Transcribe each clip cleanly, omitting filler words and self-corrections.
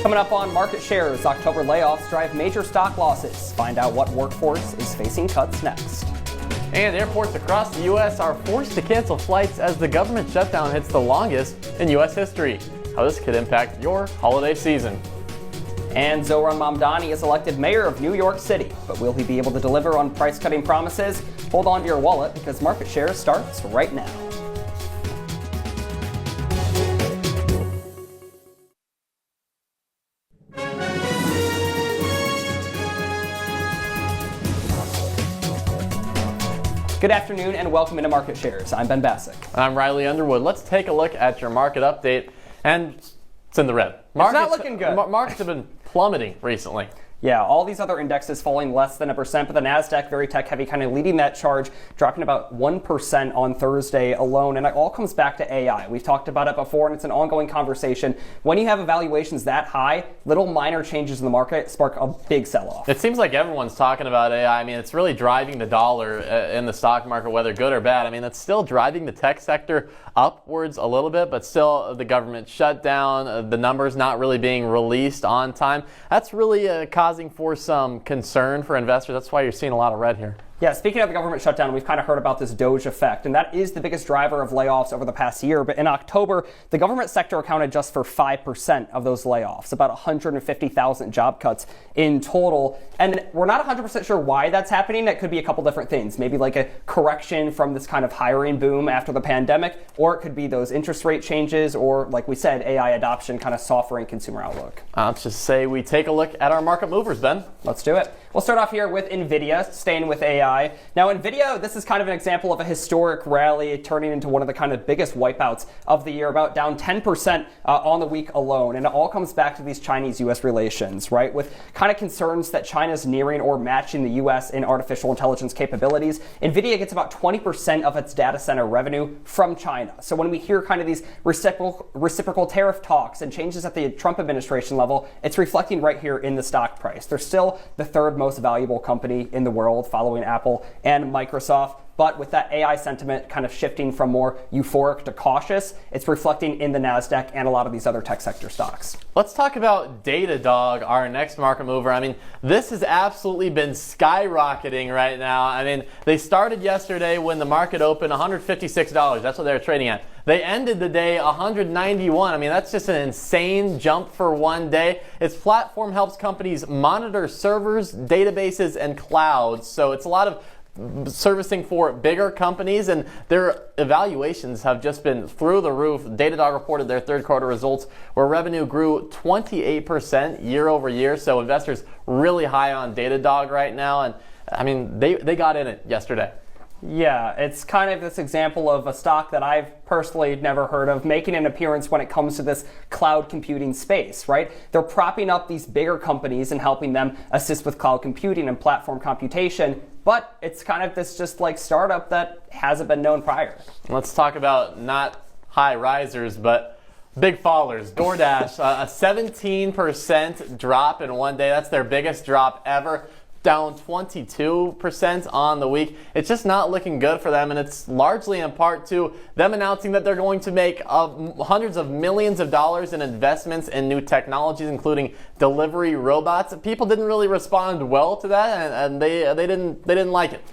Coming up on Market Shares, October layoffs drive major stock losses. Find out what workforce is facing cuts next. And airports across the U.S. are forced to cancel flights as the government shutdown hits the longest in U.S. history. How this could impact your holiday season. And Zohran Mamdani is elected mayor of New York City. But will he be able to deliver on price-cutting promises? Hold on to your wallet because Market Shares starts right now. Good afternoon and welcome into Market Shares. I'm Ben Bassick. I'm Riley Underwood. Let's take a look at your market update, and it's in the red. It's not looking good. Markets have been plummeting recently. Yeah, all these other indexes falling less than 1%, but the NASDAQ, very tech-heavy, kind of leading that charge, dropping about 1% on Thursday alone. And it all comes back to AI. We've talked about it before, and it's an ongoing conversation. When you have evaluations that high, little minor changes in the market spark a big sell-off. It seems like everyone's talking about AI. I mean, it's really driving the dollar in the stock market, whether good or bad. I mean, it's still driving the tech sector upwards a little bit, but still the government shutdown, the numbers not really being released on time. That's really causing for some concern for investors. That's why you're seeing a lot of red here. Yeah, speaking of the government shutdown, we've kind of heard about this Doge effect, and that is the biggest driver of layoffs over the past year. But in October, the government sector accounted just for 5% of those layoffs, about 150,000 job cuts in total. And we're not 100% sure why that's happening. It could be a couple different things, maybe like a correction from this kind of hiring boom after the pandemic, or it could be those interest rate changes, or like we said, AI adoption kind of softening consumer outlook. Let's just say we take a look at our market movers, Ben. Let's do it. We'll start off here with NVIDIA, staying with AI. Now, NVIDIA, this is kind of an example of a historic rally turning into one of the kind of biggest wipeouts of the year, about down 10% on the week alone. And it all comes back to these Chinese-U.S. relations, right? With kind of concerns that China's nearing or matching the U.S. in artificial intelligence capabilities. NVIDIA gets about 20% of its data center revenue from China. So when we hear kind of these reciprocal tariff talks and changes at the Trump administration level, it's reflecting right here in the stock price. They're still the third most valuable company in the world, following Apple and Microsoft. But with that AI sentiment kind of shifting from more euphoric to cautious, it's reflecting in the NASDAQ and a lot of these other tech sector stocks. Let's talk about Datadog, our next market mover. I mean, this has absolutely been skyrocketing right now. I mean, they started yesterday when the market opened $156. That's what they were trading at. They ended the day $191. I mean, that's just an insane jump for one day. Its platform helps companies monitor servers, databases, and clouds. So it's a lot of servicing for bigger companies, and their evaluations have just been through the roof. Datadog reported their third quarter results where revenue grew 28% year over year. So investors really high on Datadog right now. And I mean, they got in it yesterday. Yeah, it's kind of this example of a stock that I've personally never heard of making an appearance when it comes to this cloud computing space, right? They're propping up these bigger companies and helping them assist with cloud computing and platform computation, but it's kind of this just like startup that hasn't been known prior. Let's talk about not high risers, but big fallers. DoorDash, a 17% drop in one day. That's their biggest drop ever. Down 22% on the week. It's just not looking good for them, and it's largely in part to them announcing that they're going to make hundreds of millions of dollars in investments in new technologies, including delivery robots. People didn't really respond well to that, and they didn't like it.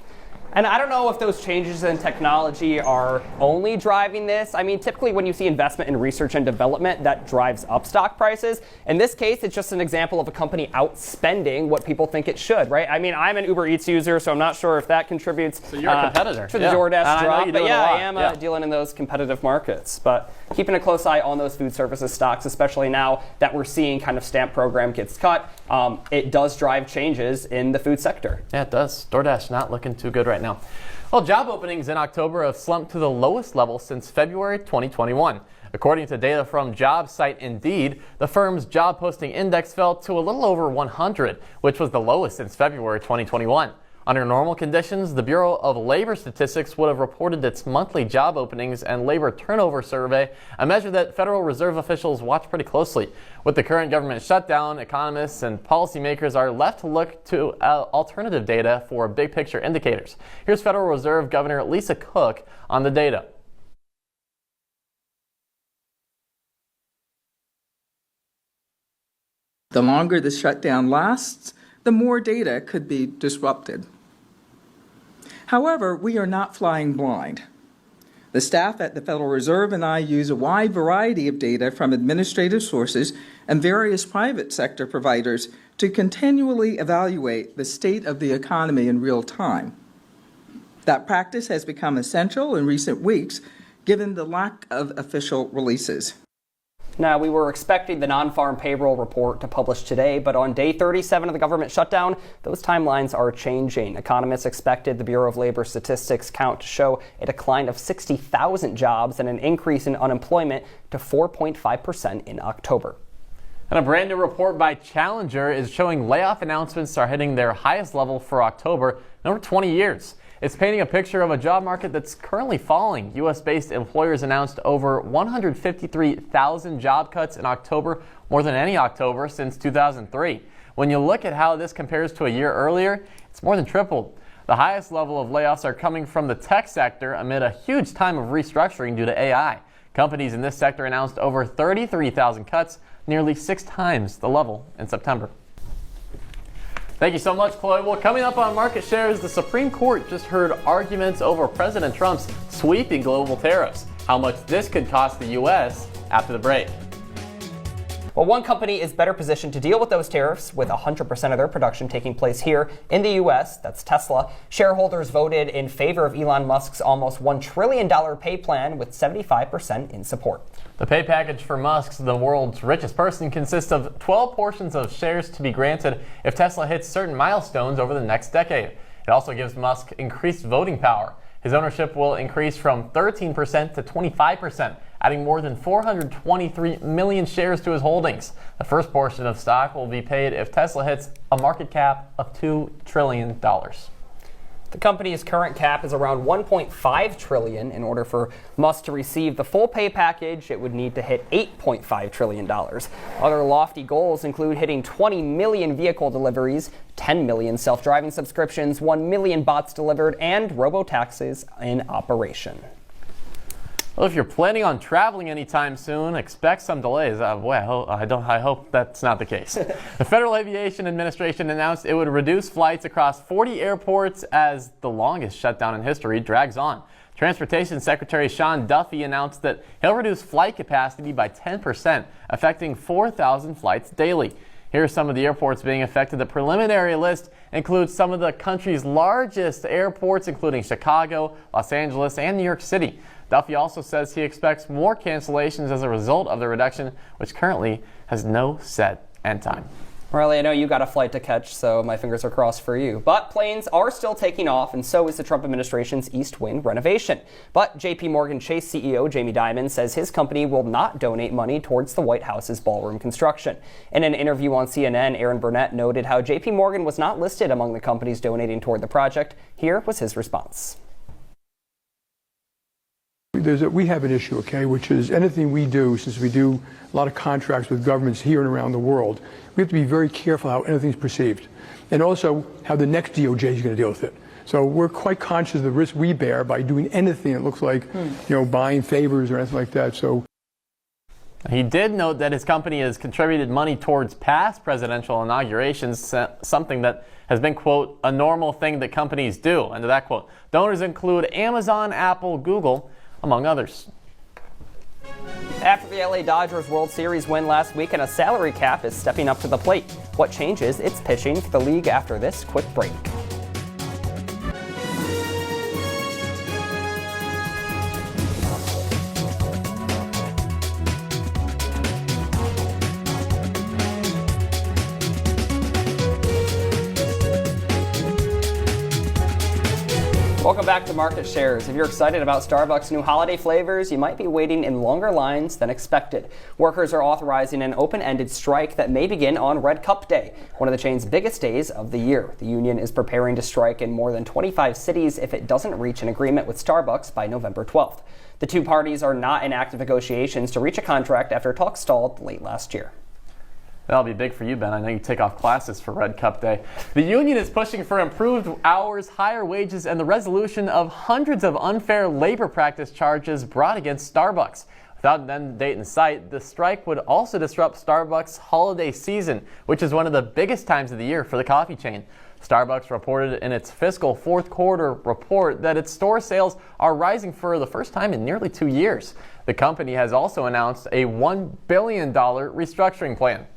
And I don't know if those changes in technology are only driving this. I mean, typically when you see investment in research and development, that drives up stock prices. In this case, it's just an example of a company outspending what people think it should, right? I mean, I'm an Uber Eats user, so I'm not sure if that contributes so you're a competitor. To the DoorDash drop. But yeah, I am dealing in those competitive markets. But keeping a close eye on those food services stocks, especially now that we're seeing kind of STAMP program gets cut, it does drive changes in the food sector. Yeah, it does. DoorDash not looking too good right now. Well, job openings in October have slumped to the lowest level since February 2021. According to data from job site Indeed, the firm's job posting index fell to a little over 100, which was the lowest since February 2021. Under normal conditions, the Bureau of Labor Statistics would have reported its monthly job openings and labor turnover survey, a measure that Federal Reserve officials watch pretty closely. With the current government shutdown, economists and policymakers are left to look to alternative data for big picture indicators. Here's Federal Reserve Governor Lisa Cook on the data. The longer the shutdown lasts, the more data could be disrupted. However, we are not flying blind. The staff at the Federal Reserve and I use a wide variety of data from administrative sources and various private sector providers to continually evaluate the state of the economy in real time. That practice has become essential in recent weeks, given the lack of official releases. Now, we were expecting the non-farm payroll report to publish today, but on day 37 of the government shutdown, those timelines are changing. Economists expected the Bureau of Labor Statistics count to show a decline of 60,000 jobs and an increase in unemployment to 4.5% in October. And a brand new report by Challenger is showing layoff announcements are hitting their highest level for October in over 20 years. It's painting a picture of a job market that's currently falling. U.S.-based employers announced over 153,000 job cuts in October, more than any October since 2003. When you look at how this compares to a year earlier, it's more than tripled. The highest level of layoffs are coming from the tech sector amid a huge time of restructuring due to AI. Companies in this sector announced over 33,000 cuts, nearly 6 times the level in September. Thank you so much, Chloe. Well, coming up on Market Shares, the Supreme Court just heard arguments over President Trump's sweeping global tariffs. How much this could cost the U.S. after the break. Well, one company is better positioned to deal with those tariffs, with 100% of their production taking place here in the U.S. That's Tesla. Shareholders voted in favor of Elon Musk's almost $1 trillion pay plan, with 75% in support. The pay package for Musk, the world's richest person, consists of 12 portions of shares to be granted if Tesla hits certain milestones over the next decade. It also gives Musk increased voting power. His ownership will increase from 13% to 25%, adding more than 423 million shares to his holdings. The first portion of stock will be paid if Tesla hits a market cap of $2 trillion. The company's current cap is around $1.5 trillion. In order for Musk to receive the full pay package, it would need to hit $8.5 trillion. Other lofty goals include hitting 20 million vehicle deliveries, 10 million self-driving subscriptions, 1 million bots delivered, and robo-taxis in operation. Well, if you're planning on traveling anytime soon, expect some delays. I hope that's not the case. The Federal Aviation Administration announced it would reduce flights across 40 airports as the longest shutdown in history drags on. Transportation Secretary Sean Duffy announced that he'll reduce flight capacity by 10%, affecting 4,000 flights daily. Here are some of the airports being affected. The preliminary list includes some of the country's largest airports, including Chicago, Los Angeles, and New York City. Duffy also says he expects more cancellations as a result of the reduction, which currently has no set end time. Riley, I know you got a flight to catch, so my fingers are crossed for you. But planes are still taking off, and so is the Trump administration's East Wing renovation. But J.P. Morgan Chase CEO Jamie Dimon says his company will not donate money towards the White House's ballroom construction. In an interview on CNN, Aaron Burnett noted how J.P. Morgan was not listed among the companies donating toward the project. Here was his response. We have an issue, okay, which is anything we do, since we do a lot of contracts with governments here and around the world, we have to be very careful how anything's perceived, and also how the next DOJ is going to deal with it. So we're quite conscious of the risk we bear by doing anything that looks like, buying favors or anything like that. So he did note that his company has contributed money towards past presidential inaugurations, something that has been, quote, a normal thing that companies do. End of that quote. Donors include Amazon, Apple, Google, among others. After the LA Dodgers World Series win last week, and a salary cap is stepping up to the plate. What changes its pitching for the league after this quick break? Welcome back to Market Shares. If you're excited about Starbucks' new holiday flavors, you might be waiting in longer lines than expected. Workers are authorizing an open-ended strike that may begin on Red Cup Day, one of the chain's biggest days of the year. The union is preparing to strike in more than 25 cities if it doesn't reach an agreement with Starbucks by November 12th. The two parties are not in active negotiations to reach a contract after talks stalled late last year. That'll be big for you, Ben. I know you take off classes for Red Cup Day. The union is pushing for improved hours, higher wages, and the resolution of hundreds of unfair labor practice charges brought against Starbucks. Without an end date in sight, the strike would also disrupt Starbucks' holiday season, which is one of the biggest times of the year for the coffee chain. Starbucks reported in its fiscal fourth quarter report that its store sales are rising for the first time in nearly 2 years. The company has also announced a $1 billion restructuring plan.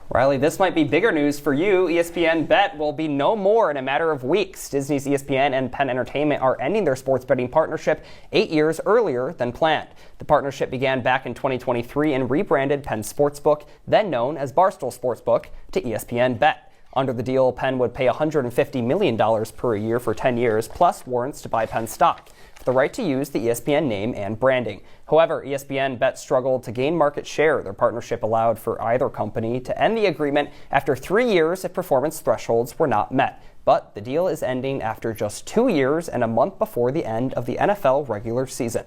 Riley, this might be bigger news for you. ESPN Bet will be no more in a matter of weeks. Disney's ESPN and Penn Entertainment are ending their sports betting partnership 8 years earlier than planned. The partnership began back in 2023 and rebranded Penn Sportsbook, then known as Barstool Sportsbook, to ESPN Bet. Under the deal, Penn would pay $150 million per year for 10 years, plus warrants to buy Penn stock, for the right to use the ESPN name and branding. However, ESPN Bet struggled to gain market share. Their partnership allowed for either company to end the agreement after 3 years if performance thresholds were not met. But the deal is ending after just 2 years and a month before the end of the NFL regular season.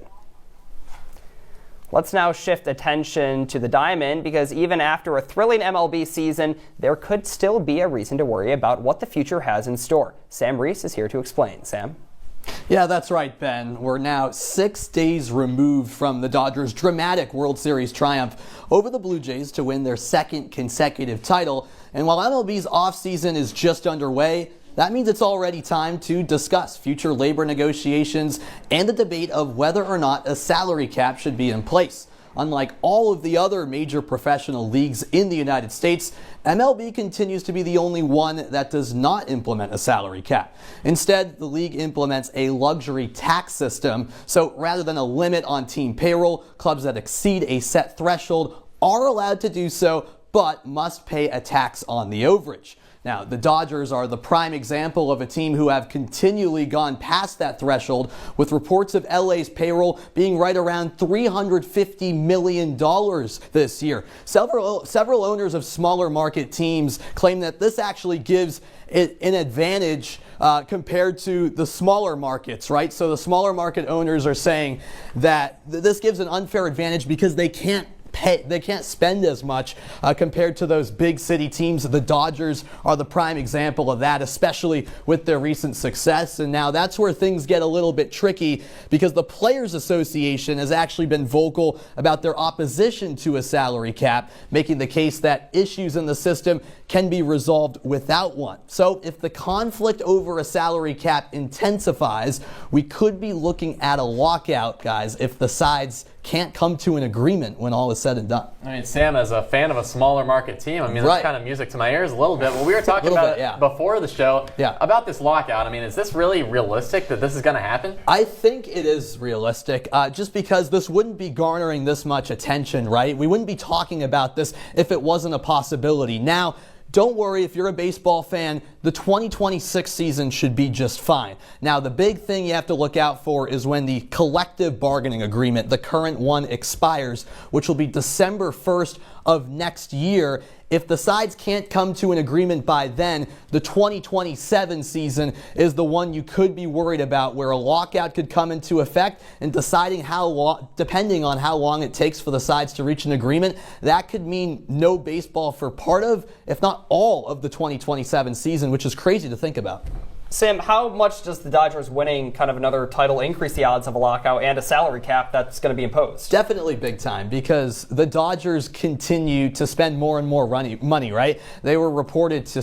Let's now shift attention to the Diamond, because even after a thrilling MLB season, there could still be a reason to worry about what the future has in store. Sam Reese is here to explain. Sam? Yeah, that's right, Ben. We're now 6 days removed from the Dodgers' dramatic World Series triumph over the Blue Jays to win their second consecutive title. And while MLB's offseason is just underway, that means it's already time to discuss future labor negotiations and the debate of whether or not a salary cap should be in place. Unlike all of the other major professional leagues in the United States, MLB continues to be the only one that does not implement a salary cap. Instead, the league implements a luxury tax system. So rather than a limit on team payroll, clubs that exceed a set threshold are allowed to do so, but must pay a tax on the overage. Now, the Dodgers are the prime example of a team who have continually gone past that threshold, with reports of LA's payroll being right around $350 million this year. Several owners of smaller market teams claim that this actually gives it an advantage compared to the smaller markets, right? So the smaller market owners are saying that this gives an unfair advantage because they can't spend as much compared to those big city teams. The Dodgers are the prime example of that, especially with their recent success. And now that's where things get a little bit tricky, because the Players Association has actually been vocal about their opposition to a salary cap, making the case that issues in the system can be resolved without one. So if the conflict over a salary cap intensifies, we could be looking at a lockout, guys, if the sides can't come to an agreement when all is said and done. I mean, Sam, as a fan of a smaller market team, I mean, that's kind of music to my ears a little bit. Well, we were talking about it before the show about this lockout. I mean, is this really realistic that this is going to happen? I think it is realistic, just because this wouldn't be garnering this much attention, right? We wouldn't be talking about this if it wasn't a possibility. Now, don't worry if you're a baseball fan, the 2026 season should be just fine. Now, the big thing you have to look out for is when the collective bargaining agreement, the current one, expires, which will be December 1st of next year. If the sides can't come to an agreement by then, the 2027 season is the one you could be worried about, where a lockout could come into effect, and deciding how long, depending on how long it takes for the sides to reach an agreement, that could mean no baseball for part of, if not all of the 2027 season, which is crazy to think about. Sam, how much does the Dodgers winning kind of another title increase the odds of a lockout and a salary cap that's going to be imposed? Definitely big time, because the Dodgers continue to spend more and more money, right? They were reported to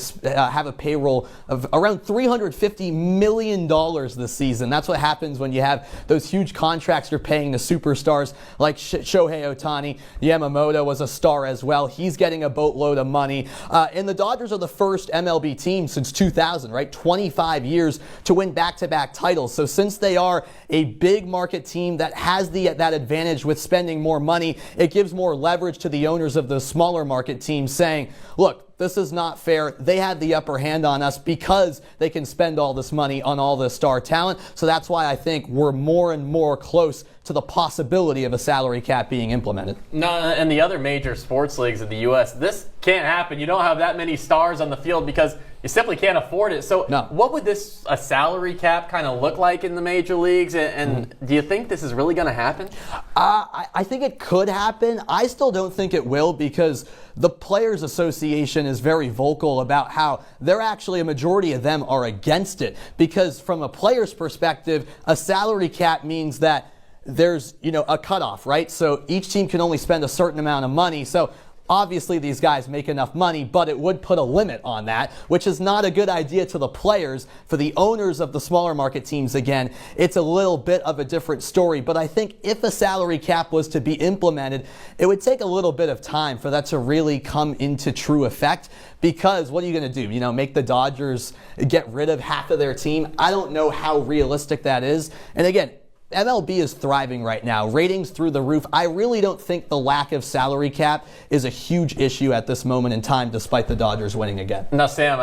have a payroll of around $350 million this season. That's what happens when you have those huge contracts you're paying to superstars like Shohei Ohtani. Yamamoto was a star as well. He's getting a boatload of money. And the Dodgers are the first MLB team since 2000, right? 25 years to win back-to-back titles. So since they are a big market team that has that advantage with spending more money, it gives more leverage to the owners of the smaller market teams, saying, look, this is not fair. They have the upper hand on us because they can spend all this money on all this star talent. So that's why I think we're more and more close to the possibility of a salary cap being implemented. No, and the other major sports leagues in the U.S., this can't happen. You don't have that many stars on the field because you simply can't afford it. So what would a salary cap kind of look like in the major leagues? And do you think this is really going to happen? I think it could happen. I still don't think it will, because the Players Association is very vocal about how they're actually, a majority of them are against it, because from a player's perspective, a salary cap means that there's, a cutoff, right? So each team can only spend a certain amount of money. So obviously, these guys make enough money, but it would put a limit on that, which is not a good idea to the players. For the owners of the smaller market teams, again, it's a little bit of a different story. But I think if a salary cap was to be implemented, it would take a little bit of time for that to really come into true effect. Because what are you going to do? Make the Dodgers get rid of half of their team? I don't know how realistic that is. And again, MLB is thriving right now. Ratings through the roof. I really don't think the lack of salary cap is a huge issue at this moment in time, despite the Dodgers winning again. Now, Sam,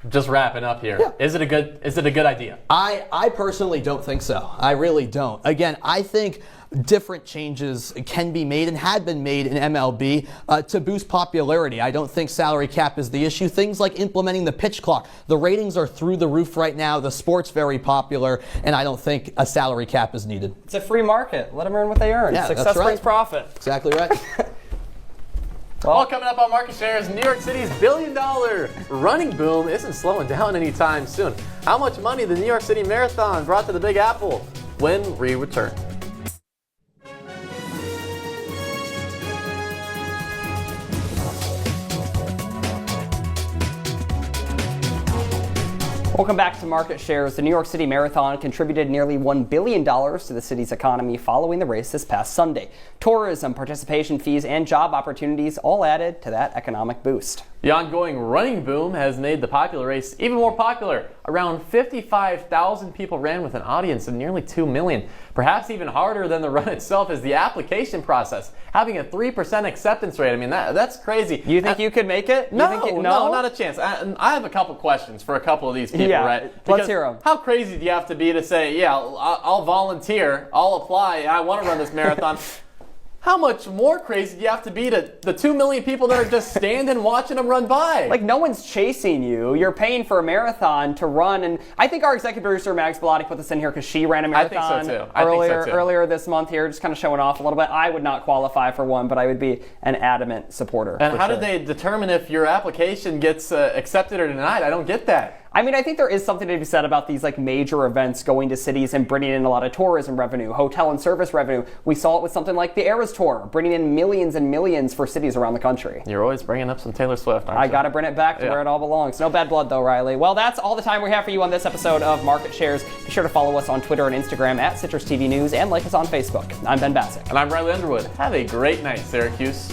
just wrapping up here. Yeah. Is it a good idea? I personally don't think so. I really don't. Again, I think different changes can be made and had been made in MLB to boost popularity. I don't think salary cap is the issue. Things like implementing the pitch clock. The ratings are through the roof right now. The sport's very popular, and I don't think a salary cap is needed. It's a free market. Let them earn what they earn. Yeah, Success that's right. brings profit. Exactly right. Well, coming up on Market Shares, New York City's billion-dollar running boom isn't slowing down anytime soon. How much money the New York City Marathon brought to the Big Apple when we return. Welcome back to Market Shares. The New York City Marathon contributed nearly $1 billion to the city's economy following the race this past Sunday. Tourism, participation fees, and job opportunities all added to that economic boost. The ongoing running boom has made the popular race even more popular. Around 55,000 people ran with an audience of nearly 2 million. Perhaps even harder than the run itself is the application process, having a 3% acceptance rate. I mean, that's crazy. You think you could make it? No, not a chance. I have a couple questions for a couple of these people, right? Because let's hear them. How crazy do you have to be to say, yeah, I'll volunteer, I'll apply, I want to run this marathon? How much more crazy do you have to be to the 2 million people that are just standing watching them run by? Like, no one's chasing you. You're paying for a marathon to run. And I think our executive producer, Max Bellotti, put this in here because she ran a marathon I think so too. Earlier this month here, just kind of showing off a little bit. I would not qualify for one, but I would be an adamant supporter. And how did they determine if your application gets accepted or denied? I don't get that. I mean, I think there is something to be said about these major events going to cities and bringing in a lot of tourism revenue, hotel and service revenue. We saw it with something like the Eras Tour, bringing in millions and millions for cities around the country. You're always bringing up some Taylor Swift, aren't you? I got to bring it back to where it all belongs. No bad blood, though, Riley. Well, that's all the time we have for you on this episode of Market Shares. Be sure to follow us on Twitter and Instagram at CitrusTV News and like us on Facebook. I'm Ben Bassick. And I'm Riley Underwood. Have a great night, Syracuse.